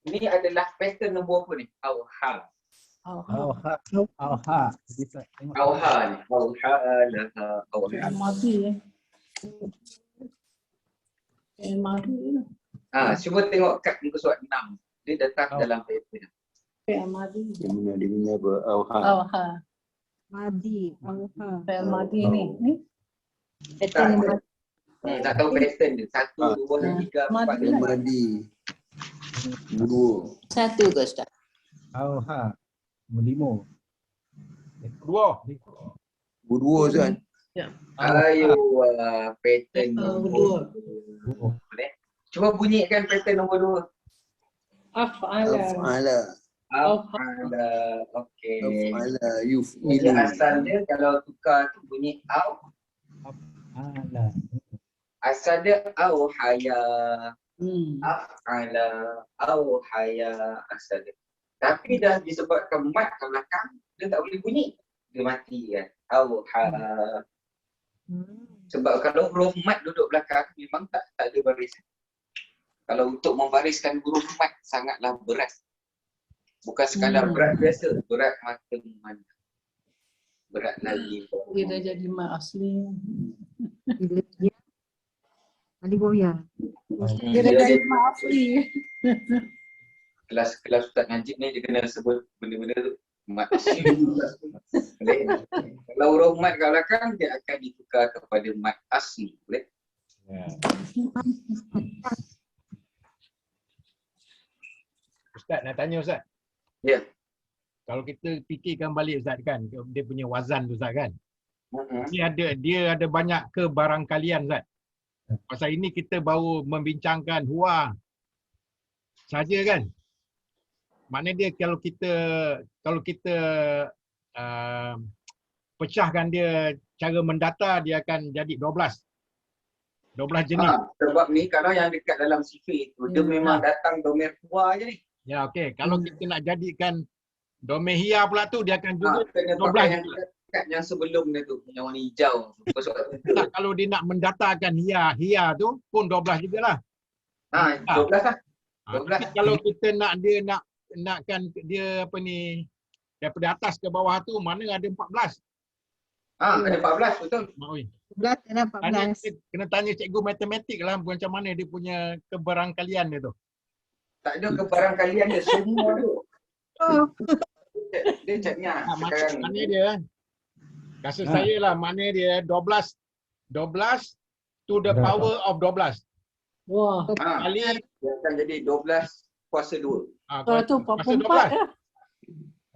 Ini adalah pattern nombor apa ni? Auha. Auha. Auha. Bisa tengok. Auha ni. Auha laha. Auha. Madi Madi Cuba tengok kat muka surat 6. Dia datang dalam pattern. Madi Dia guna apa? Auha. Auha Madi. Auha. Fi'il Madi ni Pattern Tak tahu pattern dia. 1, 2, 3, 4, Madi 5. Madi. Dua. satu ke Ustaz? Auha. Melimo. Dua. Dua Ustaz. Ayo, pattern nombor dua. 2. Boleh? Cuba bunyikan pattern nombor 2. Af'ala Af'ala. Af'ala. Okey. Af'ala. Jadi Yuf'ilu. asal dia kalau tukar tu bunyi au. Ala. Asal dia au haya. Af'ala. Au haya asal dia. Tapi dah disebabkan mat kat belakang, dia tak boleh bunyi. Dia mati kan. Au ha. Sebab kalau huruf mat duduk belakang memang tak ada baris. Kalau untuk membariskan huruf mat sangatlah berat. Bukan sekadar berat biasa, berat macam mana. Berat lagi. Dia dah jadi mat asli. Ali Boya. Dia dah jadi mat asli. Kelas Ustaz Najib ni dia kena sebut benda-benda tu. Mat asli. Boleh? Kalau huruf mat kat belakang dia akan ditukar kepada mat asli. Boleh? Ustaz nak tanya Ustaz. Ya. Kalau kita fikirkan balik Ustaz kan, dia punya wazan tu Ustaz kan. Uh-huh. Dia ada banyak kebarangkalian Ustaz. Pasal ini kita baru membincangkan huwa saja kan. Maknanya dia kalau kita pecahkan dia cara mendata dia akan jadi 12. 12 jenis. Sebab ni kalau yang dekat dalam sifir tu dia memang datang domain huwa je ni. Ya okey, kalau kita nak jadikan domain hia pula tu dia akan juga Kena 12 pakai yang juga. dekat yang sebelum dia tu, yang warna hijau. Tak, kalau dia nak mendatakan hia tu pun 12 jugalah. 12 lah. 12. Tapi kalau kita nakkan dia apa ni daripada atas ke bawah tu mana ada 14. Ada 14 betul. Oi. 11 dan 14. Kena tanya cikgu matematik lah macam mana dia punya kebarangkalian dia tu. Tak ada kebarangkalian dia semua tu. Oh. Dia caknya sekarang Mana ni. dia? Rasa saya lah mana dia 12 to the power of 12. Wah. Kali Dia akan jadi 12 kuasa 2. Kalau tu 44 lah.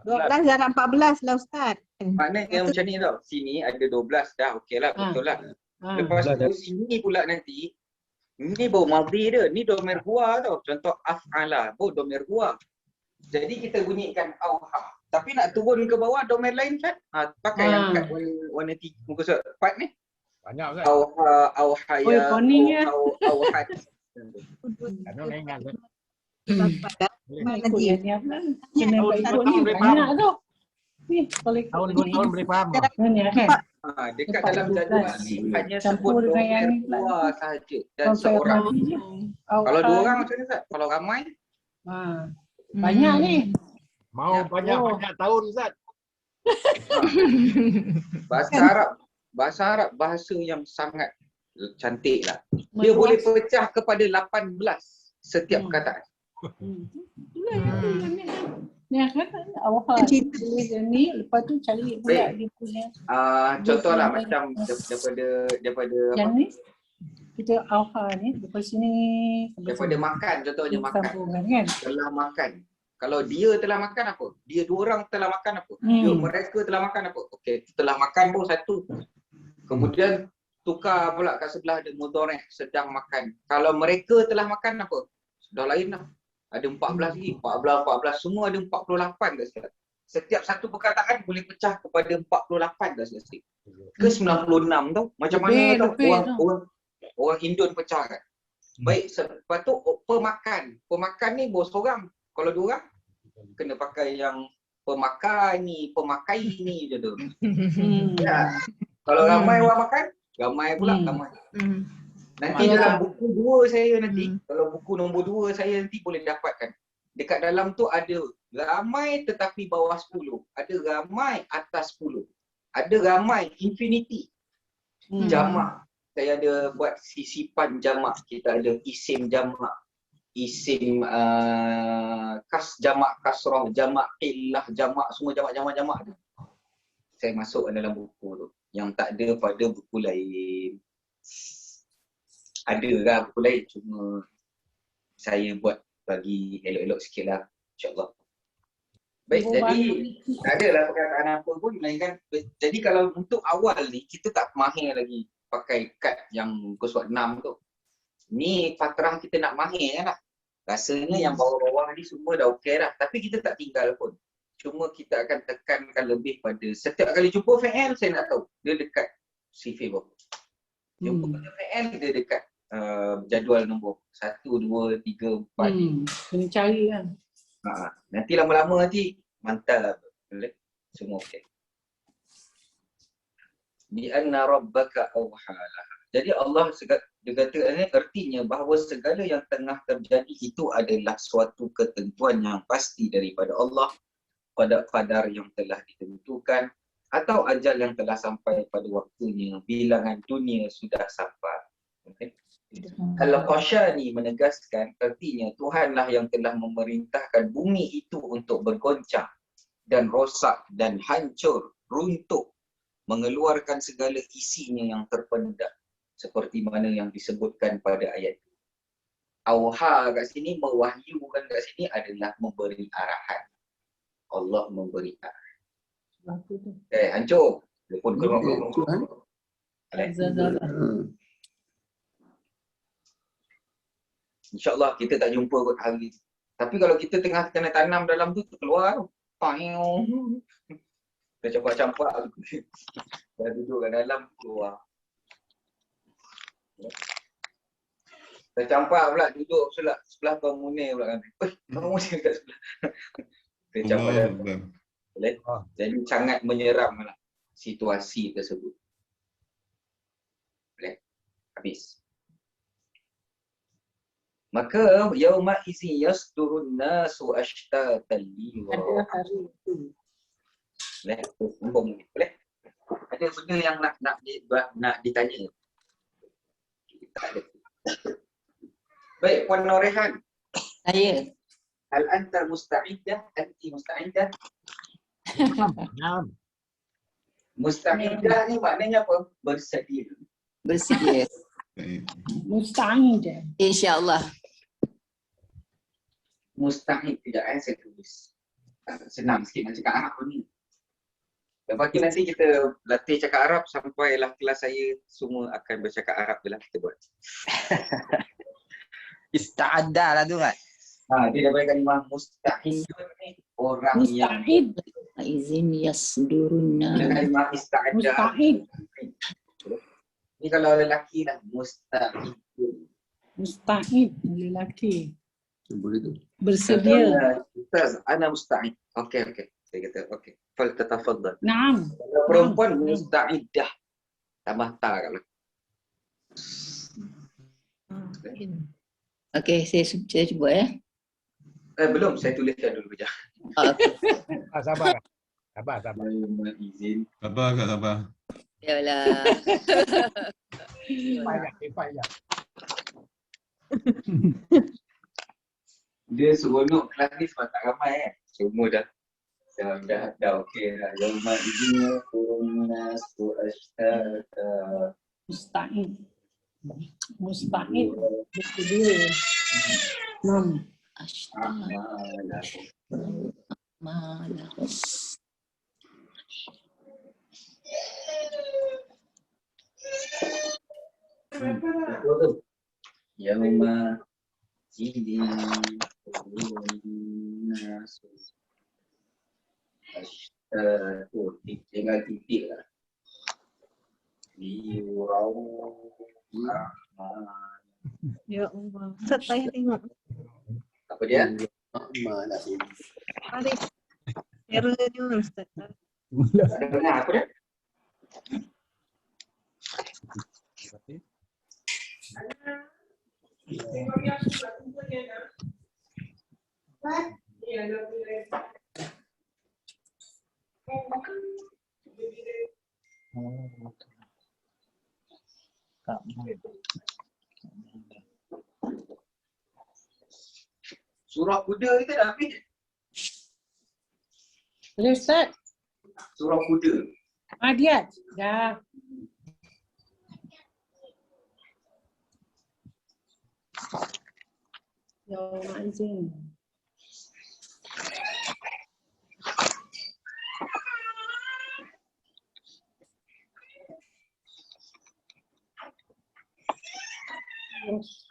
12 dan 14 lah Ustaz. Maknanya macam ni tau. Sini ada 12 dah okey lah, betul lah. Lepas tu sini pula nanti ni baru madhi dia. Ni domain huwa tau. Contoh af'ala, baru domain huwa. Jadi kita bunyikan auha. Tapi nak turun ke bawah domain lain kan? Pakai yang kat warna muka surat 4 ni. banyak kan. Auha, auhaya, Oi, koning ya. auhat. Kan nak ingat kan. Ikut yang ni apa? Kena Tahun ikut ni boleh banyak tu. Ni kalau ikut Tahun ni. 2 tahun boleh faham. Ni kan. Dekat dalam jadual ni hanya sebut Campur dengan yang domain ni pula. huwa sahaja dan seorang. Kalau 2 orang macam ni Ustaz? Kalau ramai Banyak ni. Mau banyak tahun Ustaz. Bahasa Arab bahasa yang sangat cantik lah. Dia boleh pecah kepada 18 setiap perkataan. Itulah itu yang ni. Ni kan awak tulis ni lepas tu cari pula dia punya. Contohlah macam daripada Yang apa? ni kita awak ni daripada sini Daripada makan, contohnya makan. sambungan kan. Telah makan. Kalau dia telah makan apa? Dia 2 orang telah makan apa? Mereka telah makan apa? Okey, telah makan pun satu. Kemudian tukar pula kat sebelah ada mudhari' sedang makan. Kalau mereka telah makan apa? Sudah lain lah. Ada 14 lagi, 14 semua ada 48 dah selesai. Setiap satu perkataan boleh pecah kepada 48 dah selesai. Ke 96 tau. Macam mana tau orang Indon pecah kan. Baik, lepas tu pemakan. Pemakan ni bos seorang. Kalau 2 orang kena pakai yang pemakai ni je tu. Ya. Kalau ramai orang makan, ramai pula ramai. Nanti dalam buku 2 saya nanti, kalau buku nombor 2 saya nanti boleh dapatkan. dekat dalam tu ada ramai tetapi bawah 10. Ada ramai atas 10. Ada ramai infinity. Jamak. Saya ada buat sisipan jamak. Kita ada isim jamak. Isim kas jamak kasrah, jamak qillah, jamak, semua jamak. Saya masuk dalam buku tu. Yang tak ada pada buku lain. Ada lah buku lain, cuma saya buat bagi elok-elok sikit lah, insyaAllah. Baik, jadi tak adalah perkataan apa pun, melainkan jadi kalau untuk awal ni, kita tak mahir lagi pakai kad yang muka surat 6 tu. Ni fatrah kita nak mahir kan lah. Rasanya yang bawah-bawah ni semua dah okey dah, tapi kita tak tinggal pun. Cuma kita akan tekankan lebih pada setiap kali jumpa fi'il, saya nak tahu dia dekat sifir berapa. Jumpa fi'il, dia dekat jadual nombor 1, 2, 3, 4. Kena cari kan. Nanti lama-lama nanti mantap. Semua okey. Bi anna rabbaka awhalaha. Jadi Allah dia kata ini artinya bahawa segala yang tengah terjadi itu adalah suatu ketentuan yang pasti daripada Allah pada qadar yang telah ditentukan atau ajal yang telah sampai pada waktunya, bilangan dunia sudah sampai. Okay. Al-Qashani menegaskan artinya Tuhanlah yang telah memerintahkan bumi itu untuk bergoncang dan rosak dan hancur, runtuh, mengeluarkan segala isinya yang terpendam seperti mana yang disebutkan pada ayat itu. Auha kat sini, mewahyukan kat sini adalah memberi arahan. Allah memberi arahan. Hancur. Dia pun keluar. InsyaAllah kita tak jumpa kot hari. Tapi kalau kita tengah kena tanam dalam tu, keluar. Kita campak-campak. Dah duduk kat dalam, keluar. Kita campak pula, duduk sebelah Tuan Munir pula kan. Tuan Munir kat sebelah. Kita campak dalam. Boleh? Jadi sangat menyeramlah situasi tersebut. Boleh? Habis. Maka yauma izi yasdurun nasu ashtatan liwa. Ada hari itu. Boleh? Boleh? Ada benda yang nak ditanya? Tak ada. Baik, Puan Norehan. Saya. Hal anta musta'idah? Anti musta'idah? Musta'idah ni maknanya apa? Bersedia. Bersedia. Musta'id. InsyaAllah. Musta'id tidak saya tulis. Senang sikit nak cakap Arab ni. Lepas tu nanti kita latih cakap Arab sampailah kelas saya semua akan bercakap Arab je lah kita buat. Ista'addah lah tu kan? Dia dah bagi kalimah musta'id ni orang yang Musta'id. Izin yasdurunna. kalimah ista'addah. Musta'id. Ni kalau lelaki lah musta'id. Musta'id. Lelaki. Boleh tu. Bersedia. Ustaz, ana musta'id. Okey. Saya kata okey. Fal tatafaddal. Naam. Kalau perempuan musta'idah. Tambah ta kalau. Okey, saya cuba ya. Belum, saya tuliskan dulu je. Okay. Sabar. Izin. Sabar. Yalah. Payah. Dia seronok kelas ni sebab tak ramai semua dah okey dah. Yauma idzin nasu ashtata. Musta'id. Bersedia. Naam. Yauma idzin nasu ashtata. Tinggal titik lah. Ya Allah. Ustaz payah tengok. Apa dia? Mana sih? Balik. Error dia Ustaz. Dengar apa dia? Oh, tak mau. Surah kuda kita dah habis. Boleh Ustaz? Surah kuda. Dia dah. Yawma'izin. Yes.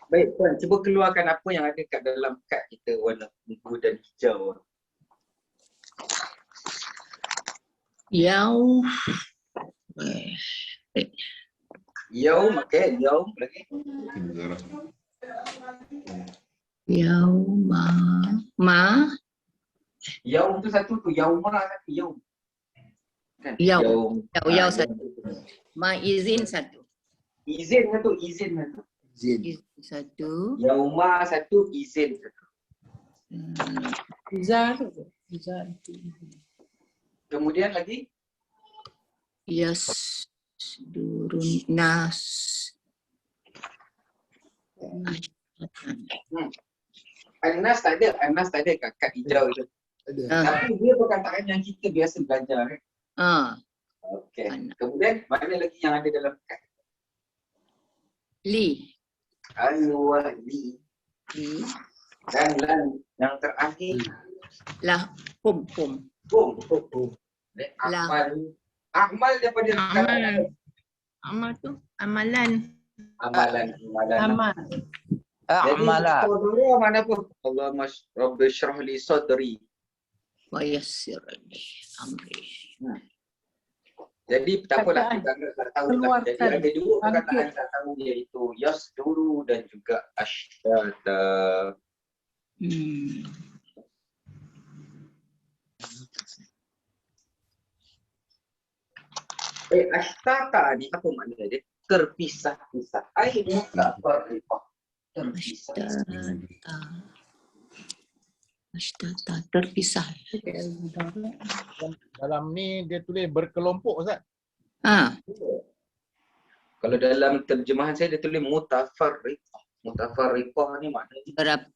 Baik Puan, cuba keluarkan apa yang ada kat dalam kad kita warna biru dan hijau. Yaum. Yaum, okey, yaum lagi. Yauma. Ma. Yaum tu satu tu, yaumah satu, yaum. Kan? Yaum. Yaum Ah, satu. Ma izin satu. Izin satu, izin satu. Zin. Izin satu. Yaumah satu, izin satu. Zar. Zar. Kemudian lagi Yasdurun nas. Anas tak ada, Anas tak ada kat kad hijau tu. Ada. Tapi dia perkataan yang kita biasa belajar. Okey. Anak. Kemudian mana lagi yang ada dalam kad? Li. Al-wali. Li. Dan lan yang terakhir Lah. Pum. bum. Lah. Amal daripada Amal. Amal tu amalan. amalan. Amal. Jadi Amalah. saudara mana pun Allahumma rabbi syrah li sadri. Wa yassir li amri. Jadi tak apalah kita anggap tak tahu lah. Jadi Keluarkan. ada dua perkataan Bangkit. tak tahu iaitu yasduru dan juga ashdada. Ashtata ni apa makna dia? Terpisah-pisah. Ai mutafarriqah. Terpisah. Ashtata terpisah. Dalam ni dia tulis berkelompok Ustaz. Kalau dalam terjemahan saya dia tulis mutafarriqah. Mutafarriqah ni maknanya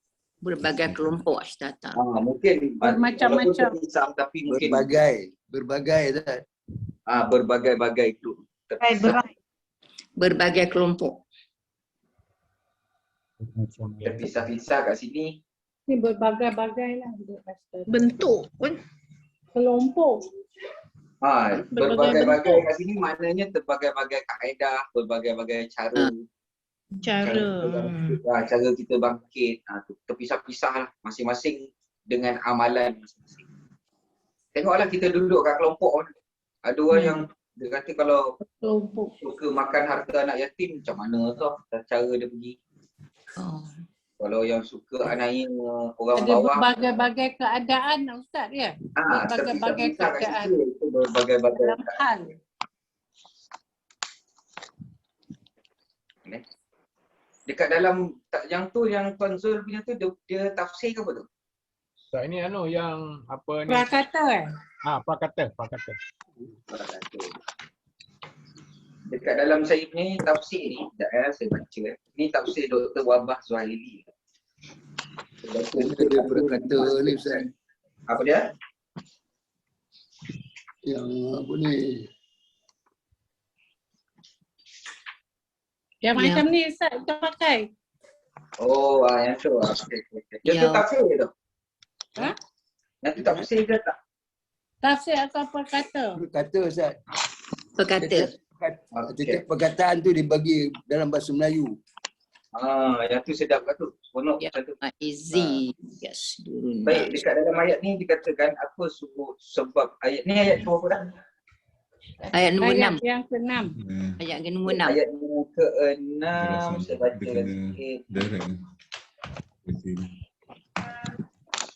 Berbagai kelompok ashtata. mungkin Bermacam-macam. walaupun terpisah tapi mungkin Berbagai Ustaz. berbagai-bagai itu terpisah. Berbagai kelompok. Macam Terpisah-pisah kat sini. Ni berbagai-bagai lah. Bentuk pun. Kelompok. Berbagai-bagai kat sini maknanya berbagai-bagai kaedah, berbagai-bagai cara. Cara kita bangkit. Terpisah-pisah lah masing-masing dengan amalan masing-masing. Tengoklah kita duduk kat kelompok. Ada orang yang dia kata kalau Kelompok. suka makan harta anak yatim macam mana tu cara dia pergi. Kalau yang suka anaknya orang Ada bawah. berbagai-bagai keadaan Ustaz ya. Berbagai-bagai terpisah-pisah kat keadaan. situ, itu berbagai-bagai Dalam hal. dekat dalam yang tu yang Tuan Zul punya tu dia tafsir ke apa tu? Ustaz ini yang apa ni? Prakata Prakata. Dekat dalam saya punya tafsir ni, sekejap saya baca. Ni tafsir Dr. Wabah Zuhaili. Dia berkata ni Ustaz. Apa dia? Yang apa ni? Yang macam ni Ustaz kita pakai. Yang tu. Okay. Dia tu tafsir ke tu? Yang tu tafsir ke tak? Tafsir atau perkata? Berkata Ustaz. Perkata. Setiap perkataan tu dibagi dalam bahasa Melayu. Yang tu sedap kat tu. Seronok Ya, satu. Maizin. Yasdurun Baik, nas. dekat dalam ayat ni dikatakan apa sebab ayat ni ayat berapa dah? Ayat nombor Ayat 6. yang ke-6. Ayat yang nombor 6. Ayat yang ke-6 saya baca sikit.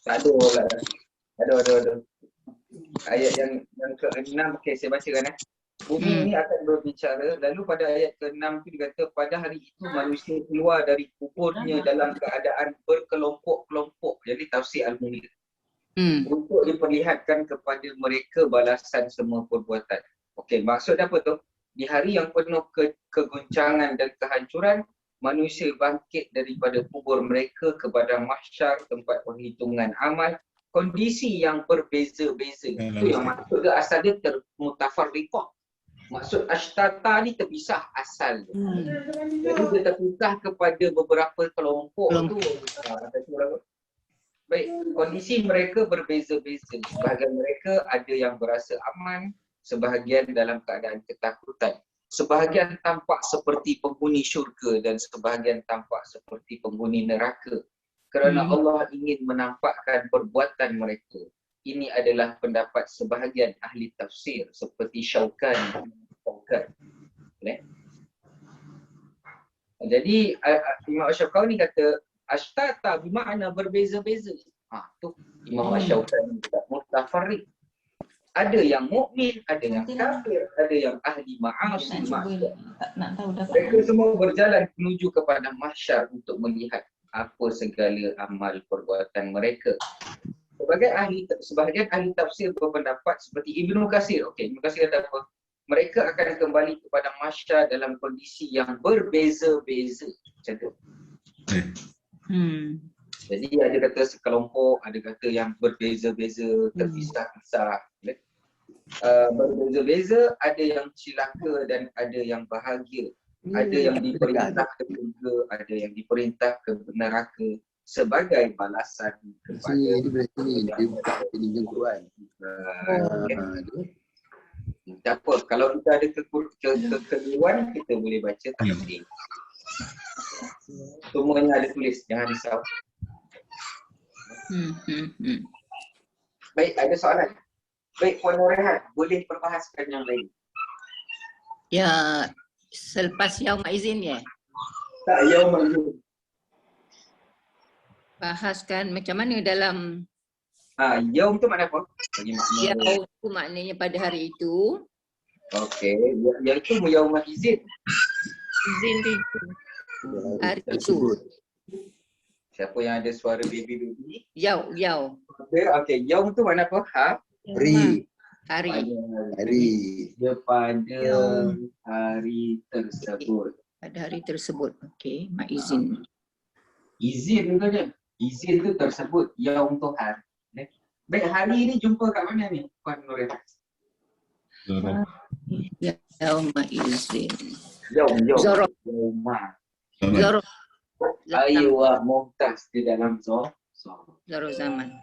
Tak ada pula. Ada. Ayat yang ke-6, okey saya bacakan Bumi ini akan berbicara, lalu pada ayat ke-6 tu dikata pada hari itu manusia keluar dari kuburnya dalam keadaan berkelompok-kelompok. Jadi tafsir Al-Munir. Untuk diperlihatkan kepada mereka balasan semua perbuatan. Okey, maksud apa tu? Di hari yang penuh keguncangan dan kehancuran, manusia bangkit daripada kubur mereka ke padang mahsyar, tempat perhitungan amal, kondisi yang berbeza-beza. Itu yang maksud dia asal dia mutafarriqah. Maksud ashtata ni terpisah asal. Jadi dia terpisah kepada beberapa kelompok tu. Baik, kondisi mereka berbeza-beza. Sebahagian mereka ada yang berasa aman, sebahagian dalam keadaan ketakutan. Sebahagian tampak seperti penghuni syurga dan sebahagian tampak seperti penghuni neraka. Kerana Allah ingin menampakkan perbuatan mereka. Ini adalah pendapat sebahagian ahli tafsir seperti Syaukani. Jadi Imam Syaukani kata ashtata bermakna berbeza-beza. Tu Imam Syaukani kata mutafarriq. Ada yang mukmin, ada yang kafir, ada yang ahli ma'asi. Mereka semua berjalan menuju kepada mahsyar untuk melihat apa segala amal perbuatan mereka. Sebahagian ahli tafsir berpendapat seperti Ibnu Katsir. Okey, Ibnu Katsir kata apa? Mereka akan kembali kepada mahsyar dalam kondisi yang berbeza-beza. Macam tu. Jadi ada kata sekelompok, ada kata yang berbeza-beza, terpisah-pisah. Berbeza-beza, ada yang celaka dan ada yang bahagia. Ada yang diperintah ke surga, ada yang diperintah ke neraka sebagai balasan kepada tak apa, kalau kita ada kekeliruan kita boleh baca tafsir. Semuanya ada tulis, jangan risau. Baik, ada soalan? Baik, Puan Norehan, boleh perbahaskan yang lain? Ya, selepas Yaum Izin ya? Tak, Yaum Izin. Bahaskan macam mana dalam Yaum tu makna apa? Bagi makna Yaum tu maknanya pada hari itu. Okey, yang itu Yaum Izin. Izin tu. Hari itu. Siapa yang ada suara baby? Yau. Okey, Yaum tu makna apa? Hari. Pada hari tersebut. Pada hari tersebut. Okey, mak izin. Izin tu je. Izin tu tersebut. Yaum tu hari. Baik, hari ni jumpa kat mana ni? Puan Norehan. Yaum izin. Yaum. Zorof. Zorof. Aywa Mumtaz di dalam Zorof. Zorof zaman.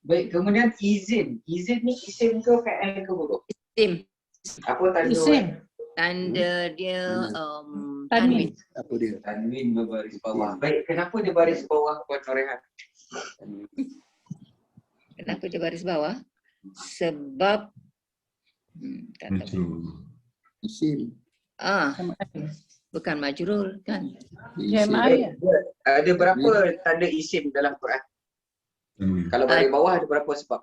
Baik, kemudian izin. Izin ni isim ke fi'il ke huruf? Isim. Apa tanda? Isim. Tanda dia Tanwin. Apa dia? Tanwin berbaris bawah. Baik, kenapa dia baris bawah Puan Norehan? Kenapa dia baris bawah? Sebab tak tahu. Isim. Bukan majrur kan? Jemaah. Ada berapa tanda isim dalam Quran? Kalau baris bawah ada berapa sebab?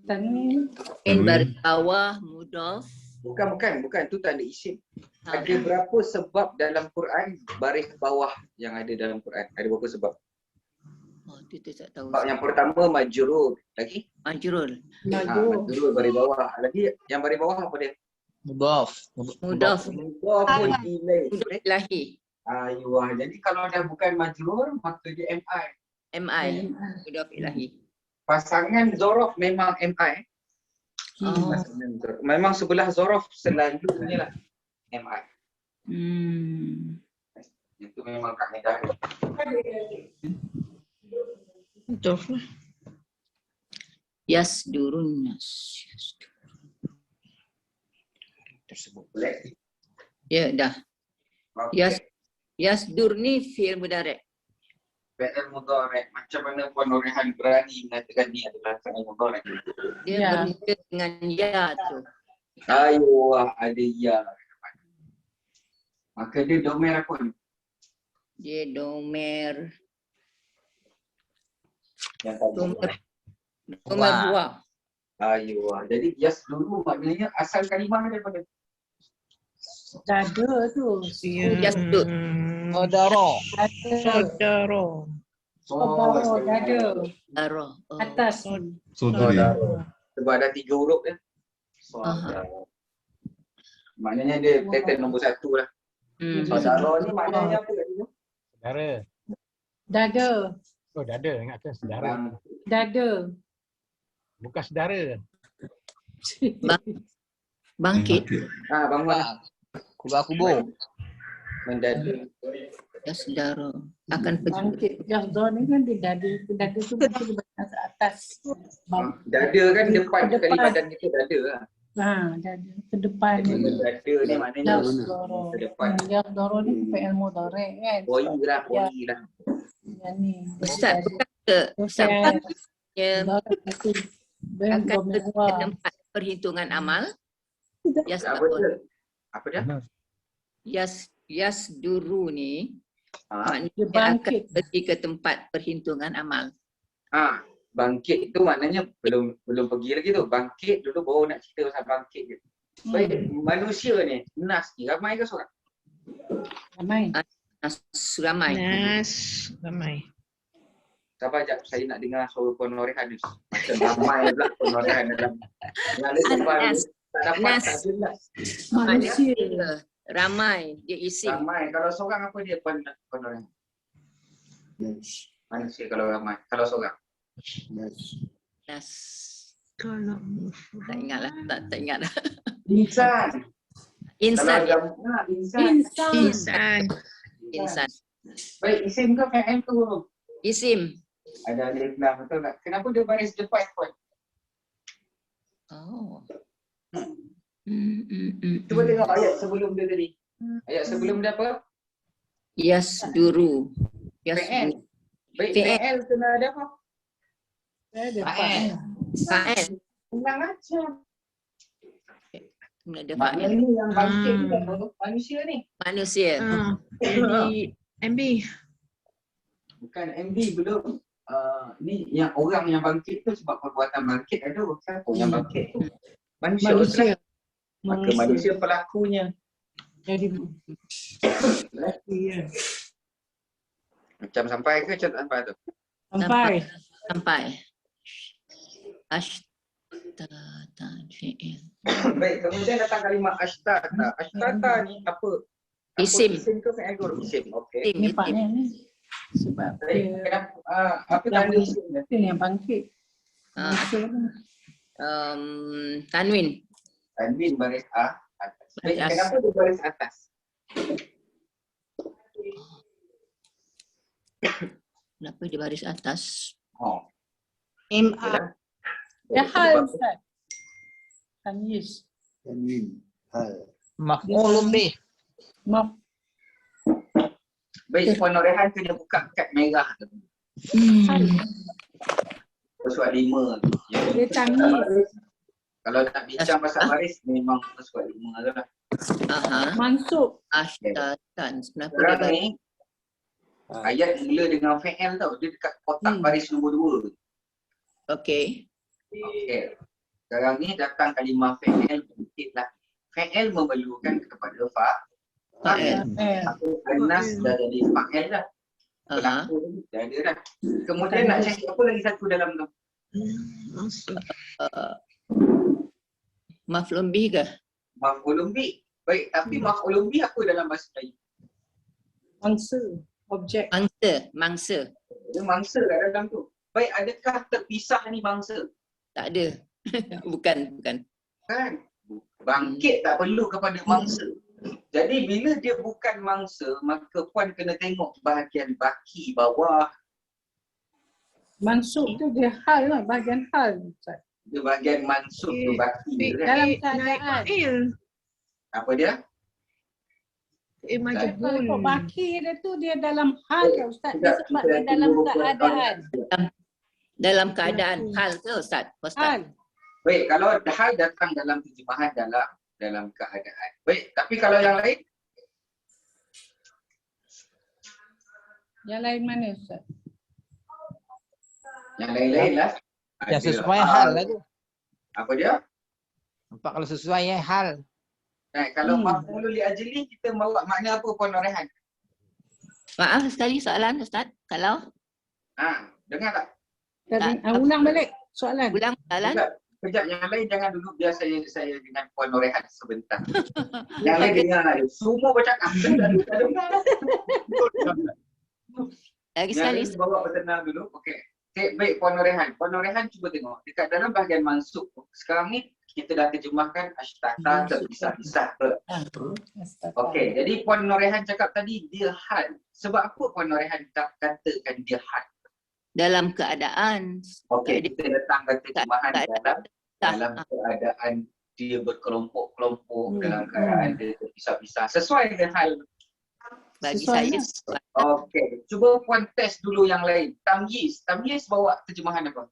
Tanwin. Baris bawah, mudhaf. Bukan. Tu tanda isim. Ada berapa sebab dalam Quran baris bawah yang ada dalam Quran? Ada berapa sebab? Itu tak tahu. Sebab yang pertama majrur. Lagi? Majrur. Majrur baris bawah. Lagi yang baris bawah apa dia? Mudhaf. Mudhaf. Mudhafun ilaih. Mudhaf ilahi. Ayuh. Jadi kalau dah bukan majrur maka dia MI. MI. Mudhaf ilahi. Pasangan zorof memang MI. Memang sebelah zorof selanjutnya lah MI. Itu memang kaedah. Mudhaf lah. Yasdurun nas. Tersebut boleh. Ya, dah. Yasdur ni fi'il mudhari'. Fi'il mudhari'. Macam mana Puan Norehan berani mengatakan ni adalah fi'il mudhari'? Dia Ya. bermula dengan ya tu. Ayo, ada ya. Maka dia domer apa ni? Dia domer Yang tadi. domer huwa. Ayo, jadi yas dulu maknanya asal kalimah daripada Dada tu. Yasdur. Saudara. Dada. Saudara. Saudara, dada. Darah. Oh. Atas. Saudara. sebab ada 3 huruf kan. Saudara. Maknanya dia pattern nombor 1 lah. Saudara ni maknanya apa kat situ? Saudara. Dada. Oh, dada. Ingatkan saudara. Dada. Bukan saudara. Bangkit. Bangun. Kubur-kubur. Mendada. Ya saudara. Akan pergi. Bangkit. Yasdor ni kan dia dada. Dada tu mesti di atas. Dada kan depan Depan. sekali badan kita dada lah. Dada. Ke depan. Dada ni maknanya Yasdor. ke depan. Yasdor ni fi'il mudhari' kan. Poi lah. Yang ni. Ustaz, bukan ke sampai akan pergi ke tempat perhitungan amal? Apa dia? Apa dia? Yasduru ni maknanya Dia dia akan bangkit. pergi ke tempat perhitungan amal. Bangkit tu maknanya belum pergi lagi tu. Bangkit dulu baru nak cerita pasal bangkit je. Baik, manusia ni, Nas ni ramai ke seorang? Ramai. Ramai. Ramai. Sabar jap, saya nak dengar suara Puan Norehan ni. Macam ramai pula Puan Norehan dalam. Yang ada sebab tak dapat Nas. tak jelas. Manusia. Ramai. Dia isim. Ramai. Kalau seorang apa dia Puan Norehan? Manusia kalau ramai. Kalau seorang. Nas. Kalau Tak ingat lah. Tak ingat lah. Insan. Insan. Kalau insan. Insan. Insan. Baik, isim ke fi'il tu? Isim. Ada alif lam betul tak? Kenapa dia baris depan Puan? Oh. Cuba tengok ayat sebelum dia tadi. Ayat sebelum dia apa? Yasduru. Fi'il. Baik, Fi'il. fi'il kena ada apa? Fa'il. Fa'il. Senang aja. Kena ada Maknanya fa'il. ni yang bangkit ni kan manusia ni. Manusia. MB. Bukan MB belum. Ni yang orang yang bangkit tu sebab perbuatan bangkit ada. Siapa yang bangkit tu? Manusia. Manusia. Maka manusia pelakunya. Jadi lelaki ya. Macam sampai ke macam tak sampai tu? Sampai. Sampai. Ashtata fi'il. Baik, kemudian datang kalimah ashtata. Ashtata ni apa? Isim. Isim ke fi'il tu? Isim. Okey. Ni paknya ni. Sebab Baik, dia kenapa apa tanda isim dia? yang bangkit. Manusia ni. Tanwin. Tanwin baris A atas. Baik, Atas. kenapa dia baris atas? Kenapa dia baris atas? Oh. MA. Ya hal Ustaz. Tamyiz. Tanwin. Hal. Maf'ulun bih. Maaf. Baik, Puan Norehan kena buka kad merah tu. Persuat 5 tu. Dia tamyiz. Kalau nak bincang pasal baris memang persuat 5 tu lah. Aha. Mansub. Ashtatan. Kenapa dia Sekarang baris? ni ayat mula dengan fi'il tau. Dia dekat kotak baris nombor 2. Okey. Okey. Sekarang ni datang kalimah fi'il bangkit lah. Fi'il memerlukan kepada Fa'il. Anas dah jadi fa'il lah. Aha. Pelaku ni dah ada dah. Kemudian nak cari apa lagi satu dalam tu? Maf'ulun bih ke? Maf'ulun bih. Baik, tapi maf'ulun bih apa dalam bahasa Melayu? Mangsa. Objek. Mangsa. Dia mangsa kat dalam tu. Baik, adakah terpisah ni mangsa? Tak ada. Bukan. Kan? Bangkit tak perlu kepada mangsa. Jadi bila dia bukan mangsa, maka Puan kena tengok bahagian baki bawah. Mansub tu dia hal lah. Bahagian hal Ustaz. Dia bahagian mansub tu baki tu kan. Dalam Naik keadaan. fa'il. Apa dia? Kalau ikut bakir dia tu dia dalam hal ke Ustaz? Dia Sekejap, sebab kita dia dalam tunggu keadaan. Dalam keadaan hal ke Ustaz? Ustaz. Hal. Baik, kalau hal datang dalam terjemahan dalam keadaan. Baik, tapi kalau yang lain? Yang lain mana Ustaz? Yang lain-lain lah. Yang Ada sesuai hal lah tu. Apa dia? Nampak kalau sesuai hal. Kalau maf'ulun li ajli kita bawa makna apa Puan Norehan? Maaf sekali soalan Ustaz. Kalau Dengar tak? Ulang balik soalan. ulang soalan. Kejap, yang lain jangan duduk biar saya dengan Puan Norehan sebentar. Yang lain dengar lah. Semua bercakap. Saya tak dengar. Lagi Yang sekali. lain bawa bertenang dulu. Okey. Okay, baik Puan Norehan. Puan Norehan cuba tengok. Dekat dalam bahagian mansub. Sekarang ni kita dah terjemahkan ashtata terpisah-pisah. Okey, jadi Puan Norehan cakap tadi dia hal. Sebab apa Puan Norehan tak katakan dia hal? Dalam keadaan. Okey, kita datangkan terjemahan dalam keadaan dia berkelompok-kelompok, dalam keadaan dia terpisah-pisah. Sesuai dengan hal. Bagi Sesuai saya lah. sesuai. Okey, cuba Puan test dulu yang lain. Tamyiz bawa terjemahan apa?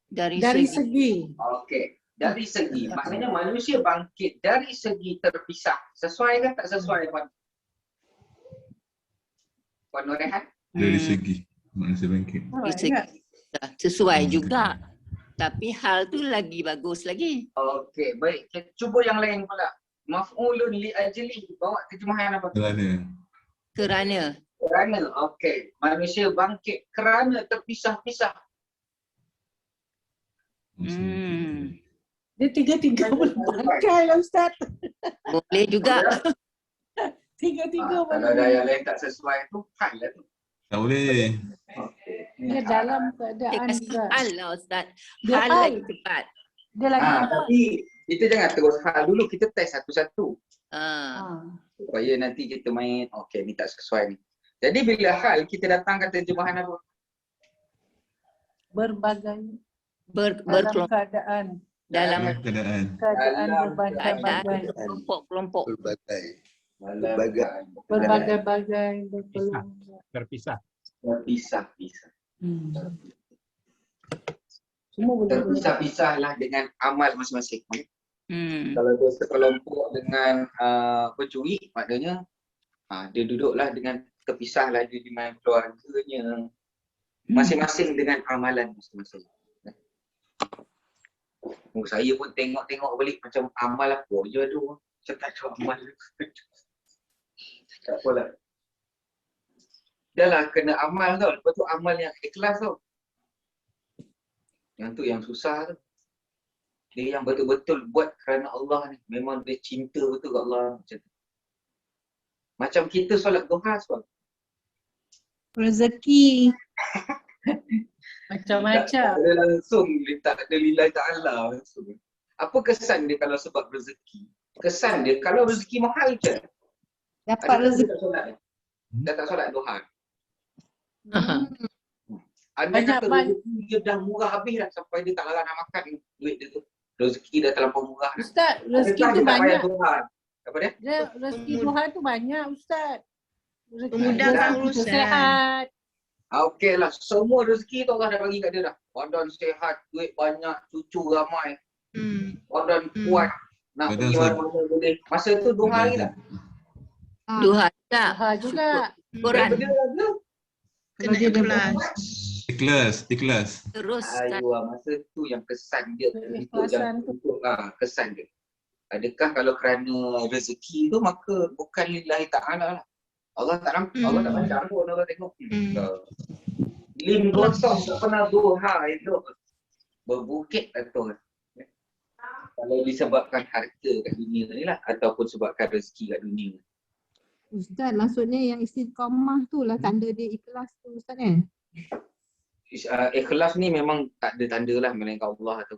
Dari Dari segi segi. Okey, dari segi. Maknanya manusia bangkit dari segi terpisah. Sesuai ke tak sesuai Puan? Puan Norehan? Dari segi manusia bangkit. dari segi sesuai juga. Tapi hal tu lagi bagus lagi. Okey, baik. Cuba yang lain pula. Maf'ulun li ajli bawa terjemahan apa? Kerana Okey. Manusia bangkit kerana terpisah-pisah. Dia tiga-tiga boleh pakai lah Ustaz. boleh juga. Tiga-tiga Kalau boleh. ada yang lain tak sesuai tu, hal lah tu. Tak boleh. Okey. Dia dalam Dia keadaan kasi juga. hal lah Ustaz. Dia Hal hal. lagi cepat. Dia lagi Tapi kita jangan terus hal dulu, kita test satu-satu. Supaya nanti kita main, okey ni tak sesuai ni. Jadi bila hal kita datangkan terjemahan apa? berbagai dalam Berkelompok keadaan. dalam Keadaan. Keadaan Dalam berbagai-bagai. kelompok-kelompok. Berbagai. Dalam Berbagai-bagai. berkelompok. Terpisah. terpisah-pisah. Semua boleh. Terpisah-pisah lah dengan amal masing-masing. Hmm. Kalau dia sekelompok dengan pencuri, maknanya dia duduklah dengan terpisahlah dia dengan keluarganya. Masing-masing dengan amalan masing-masing. Saya pun tengok-tengok balik macam amal apa je tu. Macam tak tahu amal. Tak apalah. Dah lah kena amal tau. Lepas tu amal yang ikhlas tau. Yang tu yang susah tu. Dia yang betul-betul buat kerana Allah ni. Memang dia cinta betul kat Allah. Macam tu. Macam kita solat duha sebab. Rezeki. Macam-macam. Dia langsung letak ada lillahi ta'ala langsung. Apa kesan dia kalau sebab rezeki? Kesan dia kalau rezeki mahal je. Dapat rezeki. Tak solat. Dah tak solat duha. Anda Banyak kata rezeki dia dah murah habis dah sampai dia tak larat nak makan duit dia tu. Rezeki dah terlampau murah. Ustaz, rezeki Adakah tu dia tak payah banyak. duha? Apa dia? Rezeki Tuhan tu banyak Ustaz. Rezeki Memudahkan kita urusan. Sehat. Okey lah. Semua rezeki tu Allah dah bagi kat dia dah. Badan sihat, duit banyak, cucu ramai. Badan kuat. Nak Badan pergi mana-mana boleh. Masa tu 2 hari dah. Duha tak. Tuhan juga. Quran Benda tu. Kena ikhlas. Ikhlas. terus kan. Masa tu yang kesan dia. Itu Keikhlasan yang kesan dia. Adakah kalau kerana rezeki tu maka bukan lillahi ta'ala lah. Allah tak nampak, Allah tak macam pun orang tengok. Lim gosong tak pernah duha itu. Berbukit atau kalau disebabkan harta kat dunia ni lah ataupun sebabkan rezeki kat dunia. Ustaz, maksudnya yang istiqamah tu lah tanda dia ikhlas tu Ustaz kan? Ikhlas ni memang tak ada tanda lah melainkan Allah tu.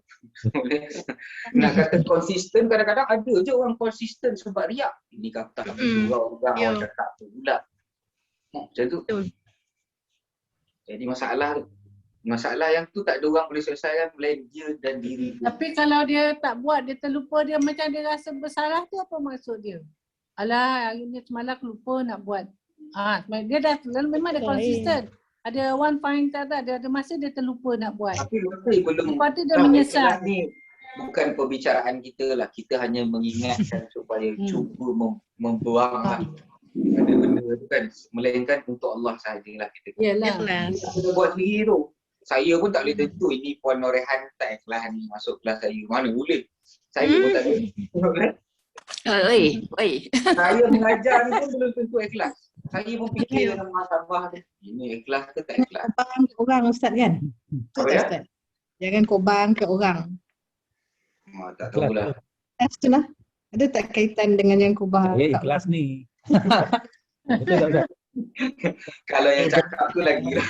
Nak kata konsisten, kadang-kadang ada je orang konsisten sebab riak. Ini kata orang cakap tu pula. Macam tu. Jadi masalah yang tu tak ada orang boleh selesaikan melainkan dia dan diri dia. Tapi kalau dia tak buat, dia terlupa, dia macam dia rasa bersalah tu apa maksud dia? Alah, hari ni semalam aku lupa nak buat. Dia dah memang dia konsisten. Ada one point tak ada masa dia terlupa nak buat. Tapi masih belum. Lepas tu dia Sebab menyesal. ikhlas ni bukan perbicaraan kita lah. Kita hanya mengingatkan supaya cuba membuang benda-benda tu kan. Melainkan untuk Allah sahajalah kita. Yalah. Kita buat sendiri tu. Saya pun tak boleh tentu ini Puan Norehan tak ikhlas ni masuk kelas saya. Mana boleh. Saya pun tak boleh. Oi. Saya mengajar ni pun belum tentu ikhlas. Saya pun fikir dalam muhasabah dia. Ini ikhlas ke tak ikhlas? Kobang ke orang Ustaz kan? Betul Apa tak dia? Ustaz? Jangan kobang ke orang. Tak tahulah. Itulah. Ada tak kaitan dengan yang kobang? Kelas ni. Betul tak Ustaz? Kalau yang cakap tu lagi lah.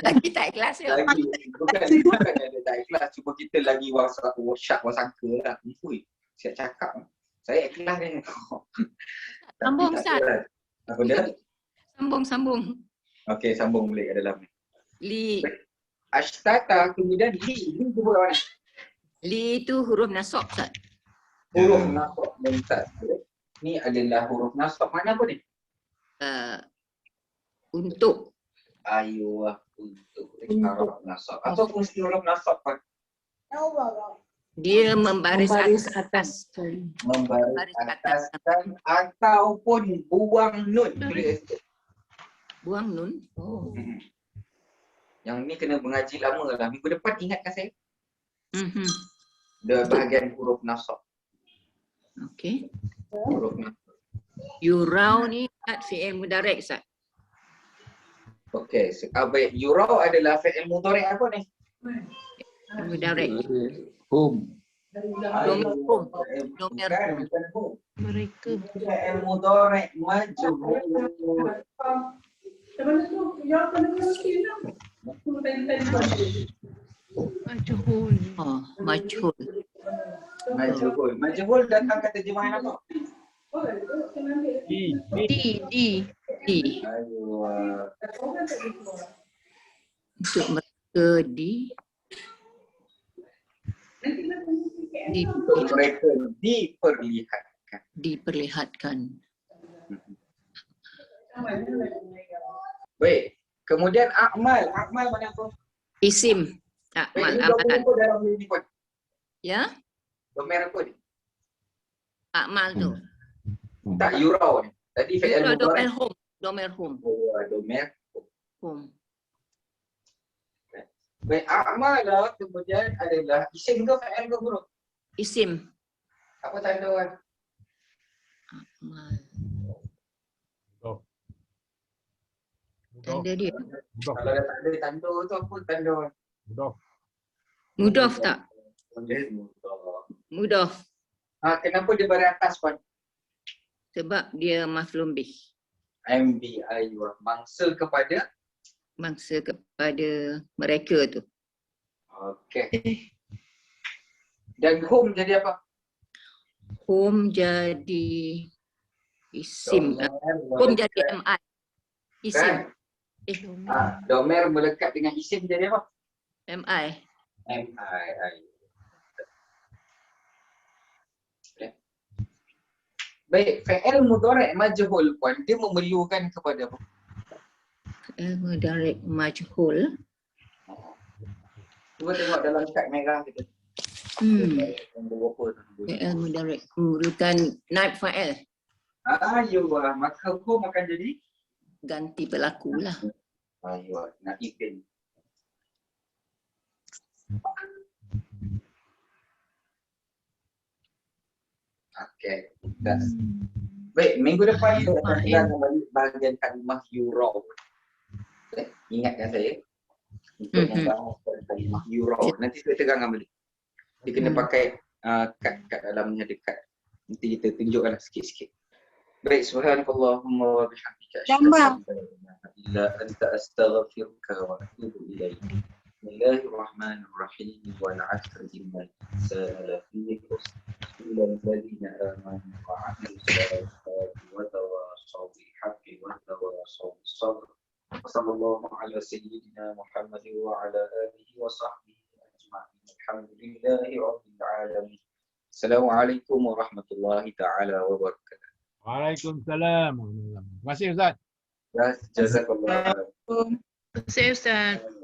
Lagi tak ikhlas ke? Lagi. Bukan ada tak ikhlas. Cuma kita lagi wasangka lah. Ui, siap cakap. Saya ikhlas ni. Sambung Ustaz. Apa dia? Sambung. Okey, sambung boleh kat dalam ni. Li. Ashtata kemudian li. Li tu buat mana? Li tu huruf nasab Ustaz. Huruf nasab mentat. Ni adalah huruf nasab. Mana apa ni? Untuk. Ayuh, untuk huruf nasab. Atau mesti huruf nasab kan? Dia membaris atas. Membaris ataskan ataupun buang nun. Buang nun. Oh. Yang ni kena mengaji lama lah. Minggu depan ingatkan saya. Mhm. Bahagian huruf nasab. Okey. Huruf nasab. Yurau ni fi'il mudhari' Ustaz. Okey, baik. Yurau adalah fi'il mudhari' apa ni? Mudhari'. Hum. Domer hum. Mereka. Fi'il mudhari' majhul. Majhul. Oh, majhul. Majhul. Majhul datang kata terjemahan apa? Di. Di. Ayuh. Untuk mereka Untuk mereka diperlihatkan. Baik. Kemudian akmal. Akmal mana tu? Isim. Baik, Akmal, ini amalan. apa dalam ini pun? Ya? Domer apa ni? Akmal tu. Tak yurau ni. Tadi fi'il Domer mudhari'. hum. Domer hum. Oh, domer. Hum. Baik, akmal lah kemudian adalah isim ke fi'il ke huruf? Isim. Apa tanda kan? Akmal. Mudah. Tanda dia. Mudah. Kalau dah tak ada tanda tu apa tanda kan? Mudah. Mudaf tak? Mudaf. Kenapa dia beratas pun? Sebab dia maf'ulun bih. MB ayuh. Mangsa kepada? Mangsa kepada mereka tu. Okey. Dan hum jadi apa? Hum jadi isim. Hum jadi MI. Isim. Kan? Domer melekat dengan isim jadi apa? MI. MI. Baik, fi'il mudhari' majhul pun dia memerlukan kepada apa? Mudhari' majhul. Cuba tengok dalam kad merah kita. Fi'il mudhari' memerlukan naib fa'il. Ayuh, maka hum akan jadi Ganti pelaku lah. ayuh, naib din. Okey. Baik, minggu depan kita akan pegang balik bahagian kalimah yurau. Ingatkan saya untuk membahas kalimah yurau. Nanti saya terangkan balik. Dia kena pakai kad dalamnya ada kad. Nanti kita tunjukkanlah sikit-sikit. Baik, subhanakallahumma wa bihamdika asyhadu an la ilaha illa anta astaghfiruka wa atubu ilaik. Bismillahirrahmanirrahim. Wal 'asri innal insana lafi khusr illa alladhina amanu wa 'amilus salihati wa tawassaw bil haqqi wa tawassaw bis sabr. Wassallallahu ala sayyidina Muhammadin wa ala alihi wa sahbihi ajma'in. Alhamdulillahi rabbil alamin. Assalamualaikum warahmatullahi taala wabarakatuh. Waalaikumsalam. Terima kasih Ustaz. Jazakallah. Terima kasih Ustaz.